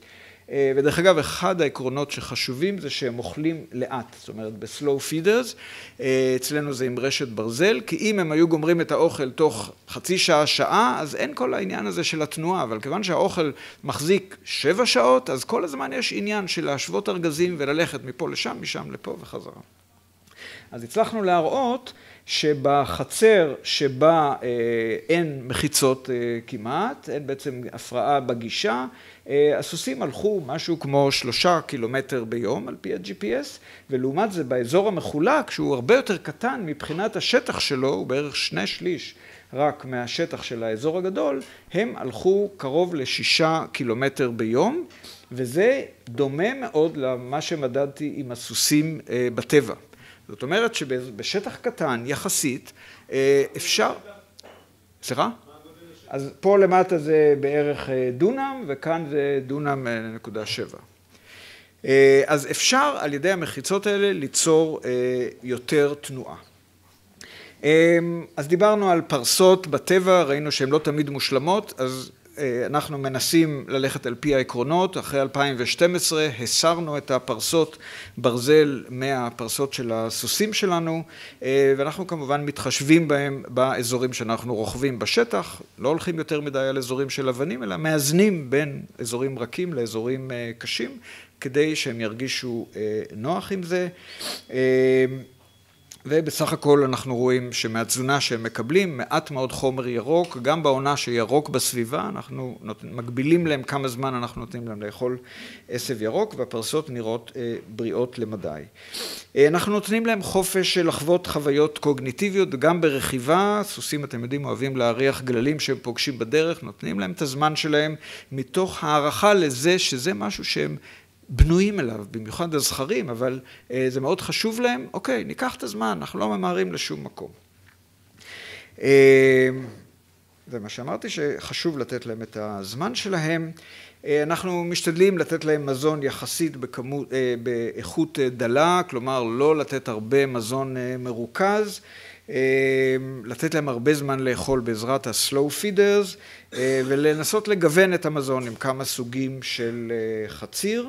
ודרך אגב, אחד העקרונות שחשובים זה שהם אוכלים לאט, זאת אומרת, בסלואו פידרס, אצלנו זה עם רשת ברזל, כי אם הם היו גומרים את האוכל תוך חצי שעה, שעה, אז אין כל העניין הזה של התנועה, אבל כיוון שהאוכל מחזיק 7 שעות, אז כל הזמן יש עניין של להשוות ארגזים וללכת מפה לשם, משם לפה וחזרה. אז הצלחנו להראות שבחצר שבה אין מחיצות כמעט, אין בעצם הפרעה בגישה, הסוסים הלכו משהו כמו 3 קילומטר ביום על פי ה-GPS, ולעומת זה באזור המחולק, שהוא הרבה יותר קטן מבחינת השטח שלו, הוא בערך 2/3 רק מהשטח של האזור הגדול, הם הלכו קרוב ל6 קילומטר ביום, וזה דומה מאוד למה שמדדתי עם הסוסים בטבע. זאת אומרת שבשטח קטן יחסית אפשר... סליחה? אז פה למטה זה בערך דונם, וכאן זה דונם 0.7. אז אפשר על ידי המחיצות האלה ליצור יותר תנועה. אז דיברנו על פרסות בטבע, ראינו שהן לא תמיד מושלמות, אז אנחנו מנסים ללכת על פי העקרונות. אחרי 2012 הסרנו את הפרסות ברזל מהפרסות של הסוסים שלנו, ואנחנו כמובן מתחשבים בהם באזורים שאנחנו רוכבים בשטח, לא הולכים יותר מדי על אזורים של אבנים, אלא מאזנים בין אזורים רכים לאזורים קשים, כדי שהם ירגישו נוח עם זה. ובסך הכל אנחנו רואים שמהתזונה שהם מקבלים מעט מאוד חומר ירוק, גם בעונה שירוק בסביבה, אנחנו מגבילים להם כמה זמן אנחנו נותנים להם לאכול עשב ירוק, והפרסות נראות בריאות למדי. אנחנו נותנים להם חופש לחוות חוויות קוגניטיביות, גם ברכיבה, סוסים אתם יודעים אוהבים להריח גללים שהם פוגשים בדרך, נותנים להם את הזמן שלהם מתוך הערכה לזה שזה משהו שהם בנויים אליו, במיוחד הזכרים, אבל זה מאוד חשוב להם, אוקיי, ניקח את הזמן, אנחנו לא ממהרים לשום מקום. זה מה שאמרתי, שחשוב לתת להם את הזמן שלהם. אנחנו משתדלים לתת להם מזון יחסית באיכות דלה, כלומר לא לתת הרבה מזון מרוכז, לתת להם הרבה זמן לאכול בעזרת ה-slow feeders, ולנסות לגוון את המזון עם כמה סוגים של חציר.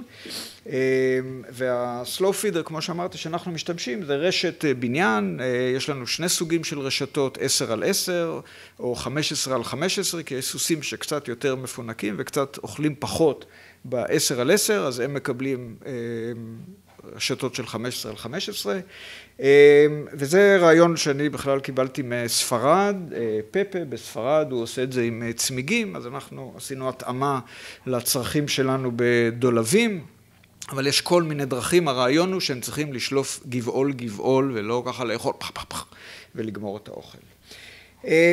וה-slow feeder, כמו שאמרתי, שאנחנו משתמשים, זה רשת בניין, יש לנו שני סוגים של רשתות, 10x10 או 15x15, כי יש סוסים שקצת יותר מפונקים וקצת אוכלים פחות ב-10x10, אז הם מקבלים רשתות של 15x15, וזה רעיון שאני בכלל קיבלתי מספרד, פפה בספרד, הוא עושה את זה עם צמיגים, אז אנחנו עשינו התאמה לצרכים שלנו בדולבים, אבל יש כל מיני דרכים, הרעיון הוא שהם צריכים לשלוף גבעול ולא ככה לאכול פח ולגמור את האוכל.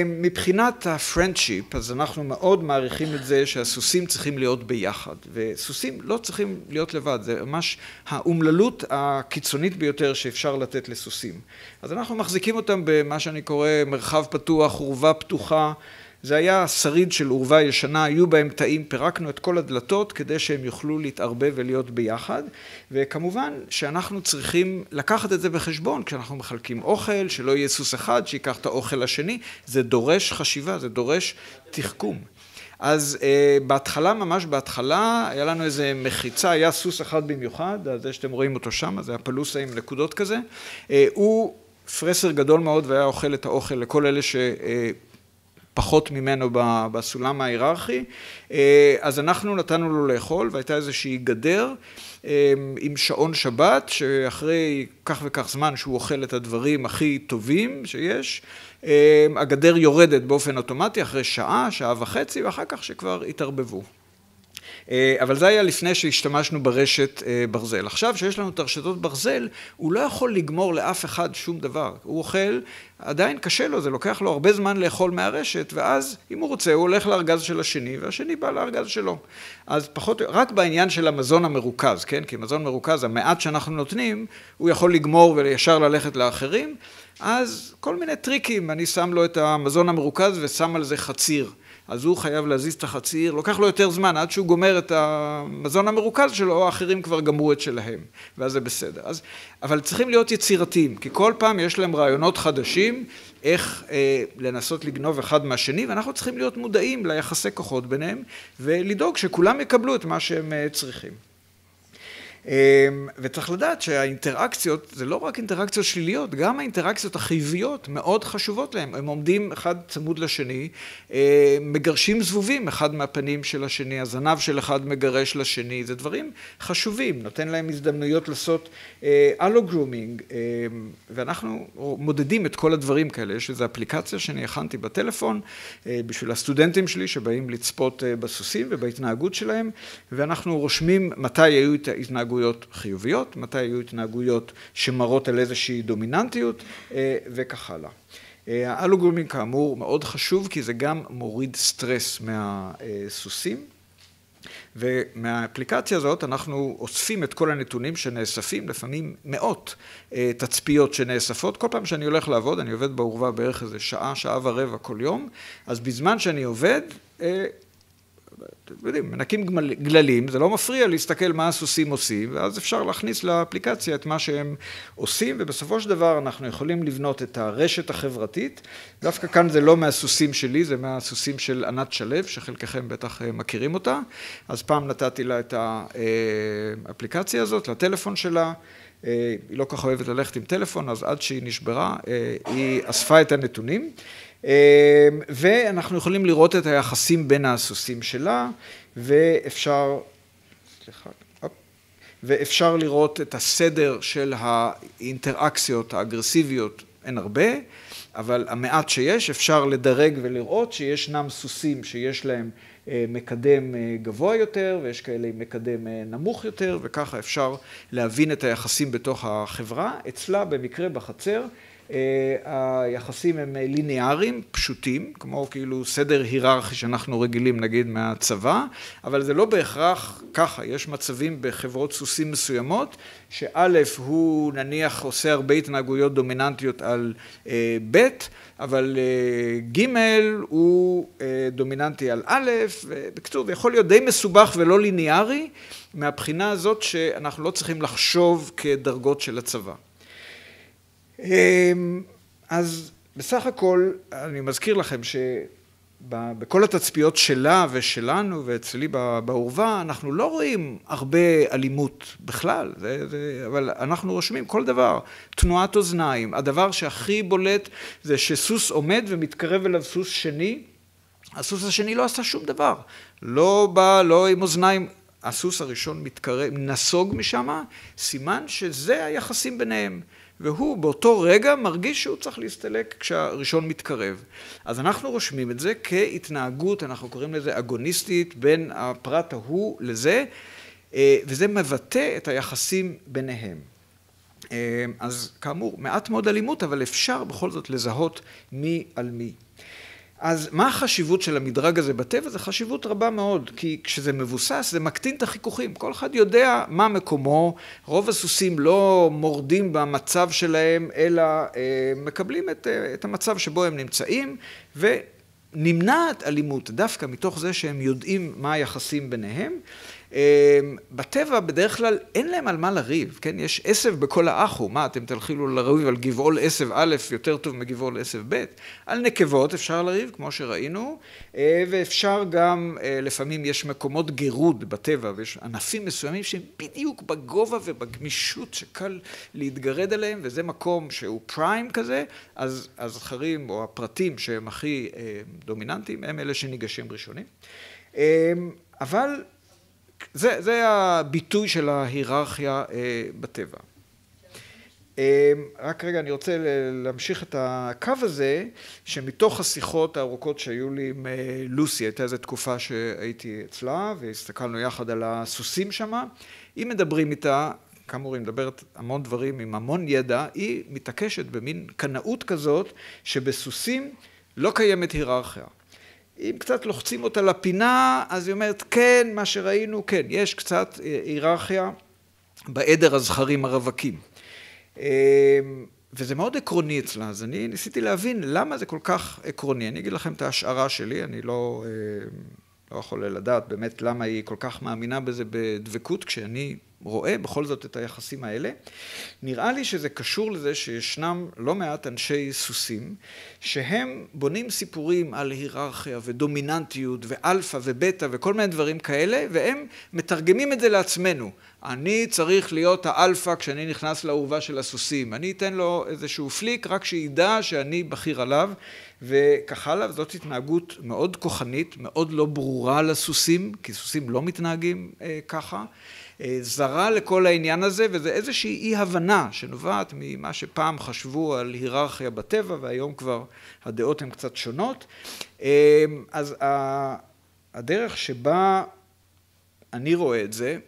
מבחינת הפרנדשיפ, אז אנחנו מאוד מעריכים את זה שהסוסים צריכים להיות ביחד, וסוסים לא צריכים להיות לבד, זה ממש האומללות הקיצונית ביותר שאפשר לתת לסוסים. אז אנחנו מחזיקים אותם במה שאני קורא מרחב פתוח, עורבה פתוחה, זה היה שריד של עורבה ישנה, היו בהם תאים, פירקנו את כל הדלתות כדי שהם יוכלו להתערבב ולהיות ביחד, וכמובן שאנחנו צריכים לקחת את זה בחשבון כשאנחנו מחלקים אוכל, שלא יהיה סוס אחד שיקח את האוכל השני, זה דורש חשיבה, זה דורש תחכום. אז בהתחלה, ממש בהתחלה, היה לנו איזה מחיצה, היה סוס אחד במיוחד, זה שאתם רואים אותו שם, זה הפלוסה עם נקודות כזה, הוא פרסר גדול מאוד והיה אוכל את האוכל לכל אלה פחות ממנו בסולם ההיררכי, אז אנחנו נתנו לו לאכול, והייתה איזושהי גדר עם שעון שבת, שאחרי כך וכך זמן שהוא אוכל את הדברים הכי טובים שיש, הגדר יורדת באופן אוטומטי אחרי שעה, שעה וחצי, ואחר כך שכבר התערבבו. אבל זה היה לפני שהשתמשנו ברשת ברזל. עכשיו שיש לנו את הרשתות ברזל, הוא לא יכול לגמור לאף אחד שום דבר. הוא אוכל, עדיין קשה לו, זה לוקח לו הרבה זמן לאכול מהרשת, ואז אם הוא רוצה, הוא הולך לארגז של השני, והשני בא לארגז שלו. אז פחות, רק בעניין של המזון המרוכז, כן? כי מזון מרוכז, המעט שאנחנו נותנים, הוא יכול לגמור וישר ללכת לאחרים, אז כל מיני טריקים, אני שם לו את המזון המרוכז ושם על זה חציר. אז הוא חייב להזיז את החציר, לוקח לו יותר זמן עד שהוא גומר את המזון המרוכז שלו, האחרים כבר גמרו את שלהם, ואז זה בסדר. אבל צריכים להיות יצירתיים, כי כל פעם יש להם רעיונות חדשים, איך לנסות לגנוב אחד מהשני, ואנחנו צריכים להיות מודעים ליחסי כוחות ביניהם, ולדאוג שכולם יקבלו את מה שהם צריכים. וצריך לדעת שהאינטראקציות, זה לא רק אינטראקציות שליליות, גם האינטראקציות החיוביות מאוד חשובות להם. הם עומדים אחד צמוד לשני, מגרשים זבובים אחד מהפנים של השני, הזנב של אחד מגרש לשני, זה דברים חשובים, נותן להם הזדמנויות לעשות אלו-גרומינג, ואנחנו מודדים את כל הדברים כאלה. יש איזו אפליקציה שאני הכנתי בטלפון, בשביל הסטודנטים שלי שבאים לצפות בסוסים ובהתנהגות שלהם, ואנחנו רושמים מתי היו את ההתנהגות חיוביות, מתי היו התנהגויות שמראות על איזושהי דומיננטיות וכך הלאה. האלו-גרומינג כאמור מאוד חשוב כי זה גם מוריד סטרס מהסוסים, ומהאפליקציה הזאת אנחנו אוספים את כל הנתונים שנאספים, לפעמים מאות תצפיות שנאספות. כל פעם שאני הולך לעבוד, אני עובד בעורבה בערך איזה שעה, שעה ורבע כל יום, אז בזמן שאני עובד, אתם יודעים, מנקים גללים, זה לא מפריע להסתכל מה הסוסים עושים, ואז אפשר להכניס לאפליקציה את מה שהם עושים, ובסופו של דבר אנחנו יכולים לבנות את הרשת החברתית. דווקא כאן זה לא מהסוסים שלי, זה מהסוסים של ענת שלו, שחלקכם בטח מכירים אותה. אז פעם נתתי לה את האפליקציה הזאת, לטלפון שלה. היא לא כך אוהבת ללכת עם טלפון, אז עד שהיא נשברה, היא אספה את הנתונים. ואנחנו יכולים לראות את היחסים בין הסוסים שלה, ואפשר, ואפשר לראות את הסדר של האינטראקציות האגרסיביות, אין הרבה, אבל המעט שיש אפשר לדרג ולראות שישנם סוסים שיש להם מקדם גבוה יותר, ויש כאלה עם מקדם נמוך יותר, וככה אפשר להבין את היחסים בתוך החברה. אצלה במקרה בחצר, היחסים הם ליניאריים, פשוטים, כמו כאילו סדר היררכי שאנחנו רגילים נגיד מהצבא, אבל זה לא בהכרח ככה, יש מצבים בחברות סוסים מסוימות, שא' הוא נניח עושה הרבה התנהגויות דומיננטיות על ב', אבל ג' הוא דומיננטי על א', ובקצור, זה יכול להיות די מסובך ולא ליניארי, מהבחינה הזאת שאנחנו לא צריכים לחשוב כדרגות של הצבא. אז בסך הכל אני מזכיר לכם שבכל התצפיות שלה ושלנו ואצלי בעורבה אנחנו לא רואים הרבה אלימות בכלל, אבל אנחנו רושמים כל דבר, תנועת אוזניים, הדבר שהכי בולט זה שסוס עומד ומתקרב אליו סוס שני, הסוס השני לא עשה שום דבר, לא בא, לא עם אוזניים, הסוס הראשון מתקרב, נסוג משם, סימן שזה היחסים ביניהם. והוא באותו רגע מרגיש שהוא צריך להסתלק כשהראשון מתקרב. אז אנחנו רושמים את זה כהתנהגות, אנחנו קוראים לזה אגוניסטית, בין הפרט ההוא לזה, וזה מבטא את היחסים ביניהם. אז כאמור, מעט מאוד אלימות, אבל אפשר בכל זאת לזהות מי על מי. אז מה החשיבות של המדרג הזה בטבע? זה חשיבות רבה מאוד, כי כשזה מבוסס זה מקטין את החיכוכים. כל אחד יודע מה מקומו, רוב הסוסים לא מורדים במצב שלהם, אלא מקבלים את המצב שבו הם נמצאים, ונמנעת אלימות דווקא מתוך זה שהם יודעים מה היחסים ביניהם. בטבע בדרך כלל אין להם על מה לריב, כן? יש עשב בכל האחו, מה אתם תלכילו לריב על גבעול עשב א' יותר טוב מגבעול עשב ב', על נקבות אפשר לריב כמו שראינו, ואפשר גם, לפעמים יש מקומות גירוד בטבע, ויש ענפים מסוימים שהם בדיוק בגובה ובגמישות שקל להתגרד עליהם, וזה מקום שהוא פריים כזה, אז הזכרים או הפרטים שהם הכי דומיננטיים, הם אלה שניגשים ראשונים. אבל זה הביטוי של ההיררכיה בטבע. רק רגע, אני רוצה להמשיך את הקו הזה, שמתוך השיחות הארוכות שהיו לי עם לוסי, הייתה איזו תקופה שהייתי אצלה, והסתכלנו יחד על הסוסים שמה. אם מדברים איתה, כאמור, היא מדברת המון דברים עם המון ידע, היא מתעקשת במין קנאות כזאת, שבסוסים לא קיימת היררכיה. אם קצת לוחצים אותה לפינה, אז היא אומרת, כן, מה שראינו, כן, יש קצת היררכיה בעדר הזכרים הרווקים. וזה מאוד עקרוני אצלה, אז אני ניסיתי להבין למה זה כל כך עקרוני. אני אגיד לכם את ההשערה שלי, אני לא יכול לדעת באמת למה היא כל כך מאמינה בזה בדבקות, כשאני רואה בכל זאת את היחסים האלה. נראה לי שזה קשור לזה שישנם לא מעט אנשי סוסים, שהם בונים סיפורים על היררכיה ודומיננטיות ואלפא ובטא וכל מיני דברים כאלה, והם מתרגמים את זה לעצמנו. אני צריך להיות האלפא כשאני נכנס לאורווה של הסוסים. אני אתן לו איזשהו פליק, רק שידע שאני בכיר עליו, וכך הלאה. זאת התנהגות מאוד כוחנית, מאוד לא ברורה לסוסים, כי סוסים לא מתנהגים ככה. זרה לכל העניין הזה, וזה איזושהי אי הבנה שנובעת ממה שפעם חשבו על היררכיה בטבע, והיום כבר הדעות הן קצת שונות. אז הדרך שבה אני רואה את זה,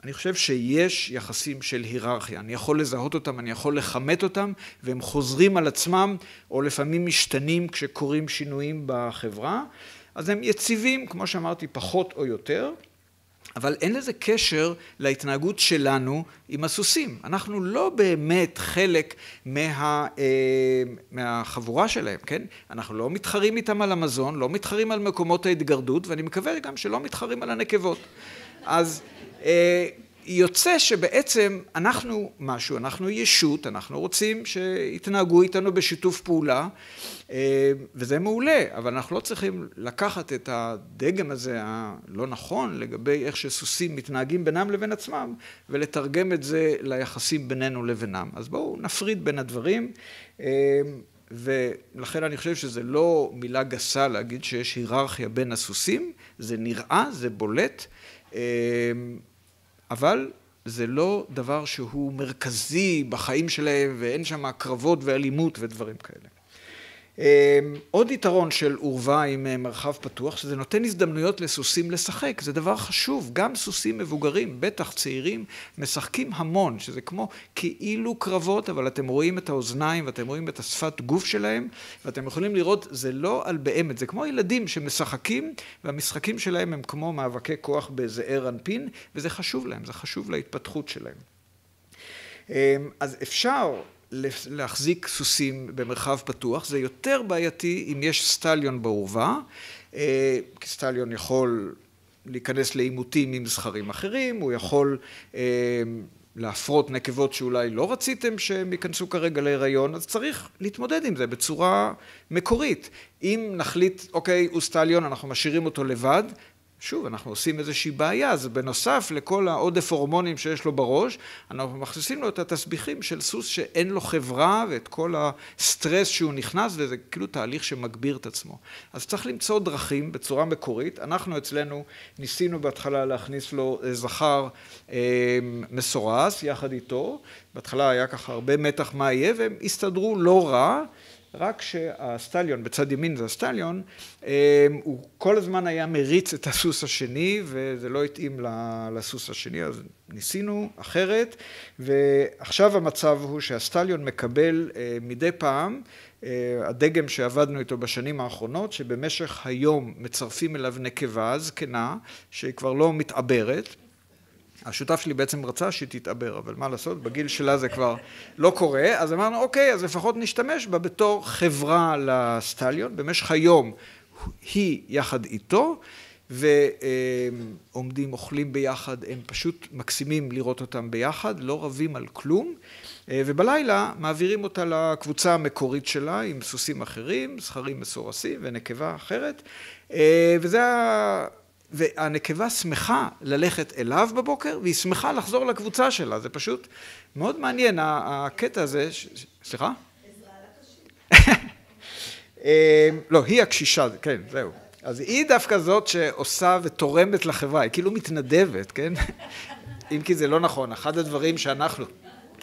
אני חושב שיש יחסים של היררכיה. אני יכול לזהות אותם, אני יכול לכמת אותם, והם חוזרים על עצמם, או לפעמים משתנים כשקורים שינויים בחברה. אז הם יציבים, כמו שאמרתי, פחות או יותר, אבל אין לזה קשר להתנהגות שלנו עם הסוסים. אנחנו לא באמת חלק מהחבורה שלהם, כן? אנחנו לא מתחרים איתם על המזון, לא מתחרים על מקומות ההתגרדות, ואני מקווה גם שלא מתחרים על הנקבות. אז יוצא שבעצם אנחנו משהו, אנחנו ישות, אנחנו רוצים שיתנהגו איתנו בשיתוף פעולה, וזה מעולה, אבל אנחנו לא צריכים לקחת את הדגם הזה הלא נכון לגבי איך שסוסים מתנהגים בינם לבין עצמם, ולתרגם את זה ליחסים בינינו לבינם. אז בואו נפריד בין הדברים, ולכן אני חושב שזה לא מילה גסה להגיד שיש היררכיה בין הסוסים, זה נראה, זה בולט, אבל זה לא דבר שהוא מרכזי בחיים שלהם, ואין שם קרבות ואלימות ודברים כאלה. עוד יתרון של עורבה עם מרחב פתוח, שזה נותן הזדמנויות לסוסים לשחק, זה דבר חשוב, גם סוסים מבוגרים, בטח צעירים, משחקים המון, שזה כמו כאילו קרבות, אבל אתם רואים את האוזניים, ואתם רואים את השפת גוף שלהם, ואתם יכולים לראות, זה לא על באמת, זה כמו ילדים שמשחקים, והמשחקים שלהם הם כמו מאבקי כוח בזעיר אנפין, וזה חשוב להם, זה חשוב להתפתחות שלהם. אז אפשר להחזיק סוסים במרחב פתוח, זה יותר בעייתי אם יש סטליון בעורבה, כי סטליון יכול להיכנס לעימותים עם זכרים אחרים, הוא יכול להפרות נקבות שאולי לא רציתם שהם ייכנסו כרגע להיריון, אז צריך להתמודד עם זה בצורה מקורית. אם נחליט, אוקיי, הוא סטליון, אנחנו משאירים אותו לבד, שוב, אנחנו עושים איזושהי בעיה, אז בנוסף לכל העודף הורמונים שיש לו בראש, אנחנו מכניסים לו את התסביכים של סוס שאין לו חברה, ואת כל הסטרס שהוא נכנס, וזה כאילו תהליך שמגביר את עצמו. אז צריך למצוא דרכים בצורה מקורית. אנחנו אצלנו ניסינו בהתחלה להכניס לו זכר מסורס יחד איתו. בהתחלה היה ככה הרבה מתח מה יהיה, והם הסתדרו לא רע, רק שהסטליון, בצד ימין זה הסטליון, הוא כל הזמן היה מריץ את הסוס השני, וזה לא התאים לסוס השני, אז ניסינו אחרת, ועכשיו המצב הוא שהסטליון מקבל מדי פעם, הדגם שעבדנו איתו בשנים האחרונות, שבמשך היום מצרפים אליו נקבה זקנה, שהיא כבר לא מתעברת, השותף שלי בעצם רצה שהיא תתעבר, אבל מה לעשות, בגיל שלה זה כבר לא קורה, אז אמרנו, אוקיי, אז לפחות נשתמש בה בתור חברה לסטליון, במשך היום היא יחד איתו, ועומדים, אוכלים ביחד, הם פשוט מקסימים לראות אותם ביחד, לא רבים על כלום, ובלילה מעבירים אותה לקבוצה המקורית שלה, עם סוסים אחרים, זכרים מסורסים ונקבה אחרת, והנקבה שמחה ללכת אליו בבוקר, והיא שמחה לחזור לקבוצה שלה. זה פשוט מאוד מעניין, הקטע הזה. סליחה? עזרה לקשישה. לא, היא הקשישה, כן, זהו. אז היא דווקא זאת שעושה ותורמת לחברה, היא כאילו מתנדבת, כן? אם כי זה לא נכון, אחד הדברים שאנחנו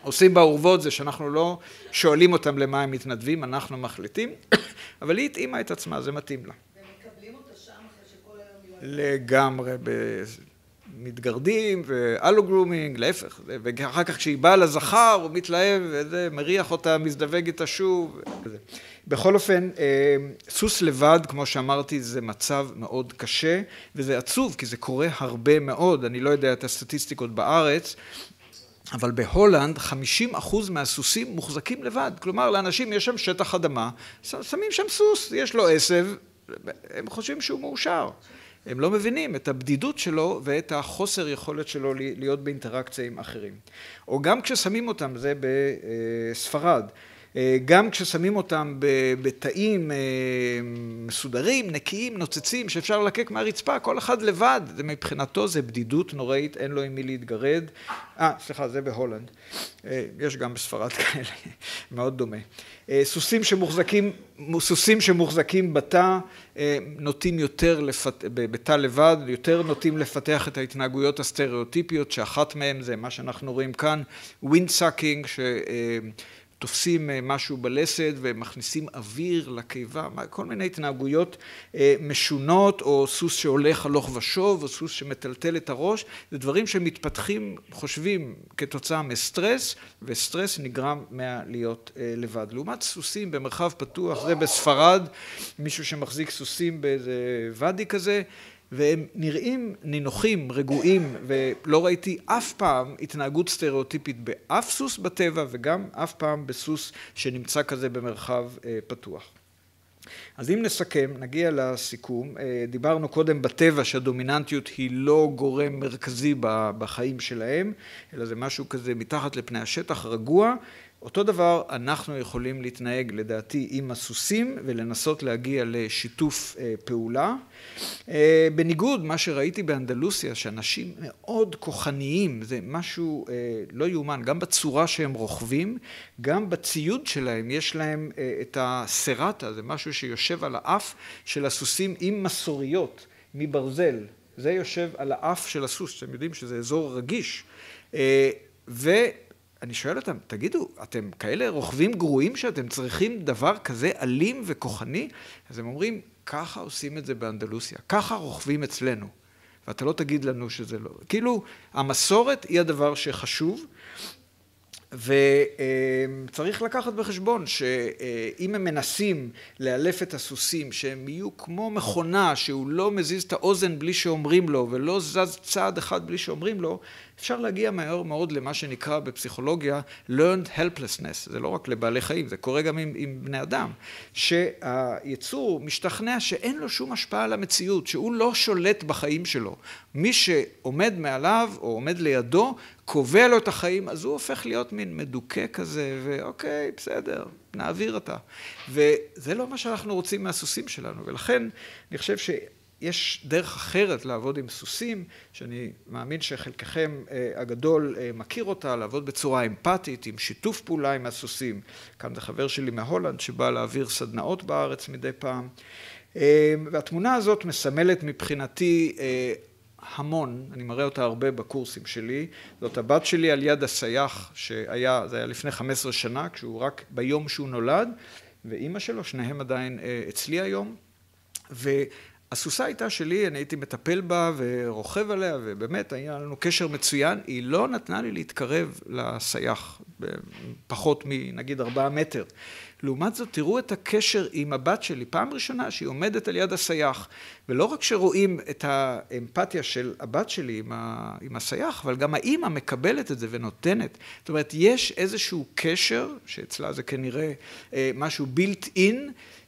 עושים בעורבות זה שאנחנו לא שואלים אותם למה הם מתנדבים, אנחנו מחליטים, אבל היא התאימה את עצמה, זה מתאים לה. לגמרי, מתגרדים ואלוגרומינג, להפך, ואחר כך כשהיא באה לזכר הוא מתלהב וזה מריח אותה, מזדווג איתה שוב. בכל אופן, סוס לבד, כמו שאמרתי, זה מצב מאוד קשה, וזה עצוב כי זה קורה הרבה מאוד, אני לא יודע את הסטטיסטיקות בארץ, אבל בהולנד 50% מהסוסים מוחזקים לבד, כלומר לאנשים יש שם שטח אדמה, שמים שם סוס, יש לו עשב, הם חושבים שהוא מאושר. הם לא מבינים את הבדידות שלו ואת החוסר יכולת שלו להיות באינטראקציה עם אחרים. או גם כששמים אותם, זה בספרד, גם כששמים אותם בתאים מסודרים, נקיים, נוצצים, שאפשר לקק מהרצפה, כל אחד לבד, זה מבחינתו זה בדידות נוראית, אין לו עם מי להתגרד. סליחה, זה בהולנד. יש גם בספרד כאלה, מאוד דומה. סוסים שמוחזקים בתא, נוטים יותר, בתא לבד, יותר נוטים לפתח את ההתנהגויות הסטריאוטיפיות, שאחת מהן זה מה שאנחנו רואים כאן, wind sucking, תופסים משהו בלסת ומכניסים אוויר לקיבה, כל מיני התנהגויות משונות, או סוס שהולך הלוך ושוב, או סוס שמטלטל את הראש, זה דברים שמתפתחים, חושבים, כתוצאה מסטרס, וסטרס נגרם מהלהיות לבד. לעומת סוסים במרחב פתוח, זה בספרד, מישהו שמחזיק סוסים באיזה ואדי כזה, והם נראים נינוחים, רגועים, ולא ראיתי אף פעם התנהגות סטריאוטיפית באף סוס בטבע, וגם אף פעם בסוס שנמצא כזה במרחב פתוח. אז אם נסכם, נגיע לסיכום, דיברנו קודם בטבע שהדומיננטיות היא לא גורם מרכזי בחיים שלהם, אלא זה משהו כזה מתחת לפני השטח רגוע, אותו דבר אנחנו יכולים להתנהג לדעתי עם הסוסים ולנסות להגיע לשיתוף פעולה. בניגוד מה שראיתי באנדלוסיה, שאנשים מאוד כוחניים, זה משהו לא יאומן, גם בצורה שהם רוכבים, גם בציוד שלהם, יש להם את הסרטה, זה משהו שיושב על האף של הסוסים עם מסוריות מברזל. זה יושב על האף של הסוס, אתם יודעים שזה אזור רגיש. ואני שואל אותם, תגידו, אתם כאלה רוכבים גרועים שאתם צריכים דבר כזה אלים וכוחני? אז הם אומרים, ככה עושים את זה באנדלוסיה, ככה רוכבים אצלנו. ואתה לא תגיד לנו שזה לא. כאילו, המסורת היא הדבר שחשוב, וצריך לקחת בחשבון שאם הם מנסים לאלף את הסוסים, שהם יהיו כמו מכונה, שהוא לא מזיז את האוזן בלי שאומרים לו, ולא זז צעד אחד בלי שאומרים לו, אפשר להגיע מהר מאוד למה שנקרא בפסיכולוגיה learned helplessness. זה לא רק לבעלי חיים, זה קורה גם עם בני אדם. שהיצור משתכנע שאין לו שום השפעה על המציאות, שהוא לא שולט בחיים שלו. מי שעומד מעליו או עומד לידו, קובע לו את החיים, אז הוא הופך להיות מין מדוכא כזה, ואוקיי, בסדר, נעביר אותה. וזה לא מה שאנחנו רוצים מהסוסים שלנו, ולכן אני חושב שיש דרך אחרת לעבוד עם סוסים, שאני מאמין שחלקכם הגדול מכיר אותה, לעבוד בצורה אמפתית, עם שיתוף פעולה עם הסוסים. כאן זה חבר שלי מהולנד, שבא להעביר סדנאות בארץ מדי פעם. והתמונה הזאת מסמלת מבחינתי המון, אני מראה אותה הרבה בקורסים שלי, זאת הבת שלי על יד הסייח שהיה, זה היה לפני 15 שנה, כשהוא רק ביום שהוא נולד, ואימא שלו, שניהם עדיין אצלי היום, והסוסה הייתה שלי, אני הייתי מטפל בה ורוכב עליה, ובאמת היה לנו קשר מצוין, היא לא נתנה לי להתקרב לסייח, פחות מנגיד 4 מטר. לעומת זאת, תראו את הקשר עם הבת שלי, פעם ראשונה שהיא עומדת על יד הסייח, ולא רק שרואים את האמפתיה של הבת שלי עם הסייח, אבל גם האמא מקבלת את זה ונותנת. זאת אומרת, יש איזשהו קשר, שאצלה זה כנראה משהו built in,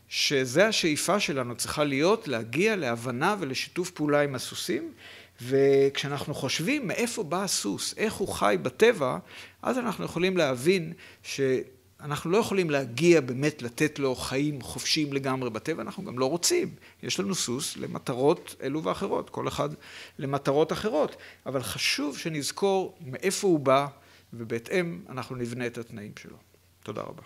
שזה השאיפה שלנו צריכה להיות, להגיע להבנה ולשיתוף פעולה עם הסוסים, וכשאנחנו חושבים מאיפה בא הסוס, איך הוא חי בטבע, אז אנחנו יכולים להבין שאנחנו לא יכולים להגיע באמת לתת לו חיים חופשיים לגמרי בטבע, אנחנו גם לא רוצים. יש לנו סוס למטרות אלו ואחרות, כל אחד למטרות אחרות, אבל חשוב שנזכור מאיפה הוא בא, ובהתאם אנחנו נבנה את התנאים שלו. תודה רבה.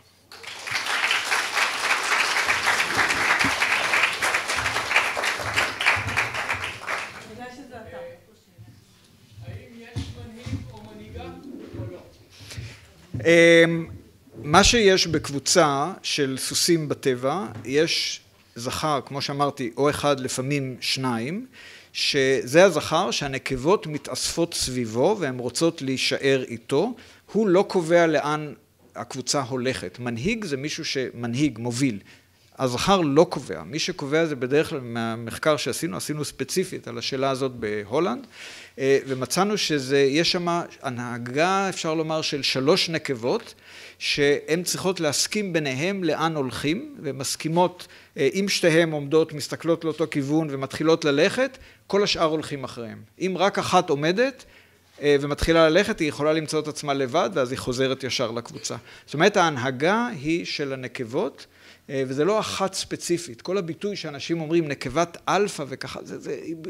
מה שיש בקבוצה של סוסים בטבע, יש זכר, כמו שאמרתי, או אחד, לפעמים 2, שזה הזכר שהנקבות מתאספות סביבו והן רוצות להישאר איתו, הוא לא קובע לאן הקבוצה הולכת. מנהיג זה מישהו שמנהיג, מוביל. הזכר לא קובע, מי שקובע זה בדרך כלל מהמחקר שעשינו, עשינו ספציפית על השאלה הזאת בהולנד, ומצאנו שיש שם הנהגה, אפשר לומר, של 3 נקבות, שהן צריכות להסכים ביניהם לאן הולכים, ומסכימות, אם שתיהן עומדות, מסתכלות לאותו כיוון ומתחילות ללכת, כל השאר הולכים אחריהם. אם רק אחת עומדת ומתחילה ללכת, היא יכולה למצוא את עצמה לבד, ואז היא חוזרת ישר לקבוצה. זאת אומרת, ההנהגה היא של הנקבות, וזה לא אחת ספציפית. כל הביטוי שאנשים אומרים נקבת אלפא וככה,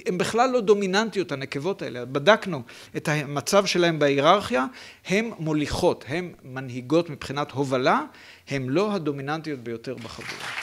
הן בכלל לא דומיננטיות, הנקבות האלה. בדקנו את המצב שלהם בהיררכיה, הן מוליכות, הן מנהיגות מבחינת הובלה, הן לא הדומיננטיות ביותר בחבורה.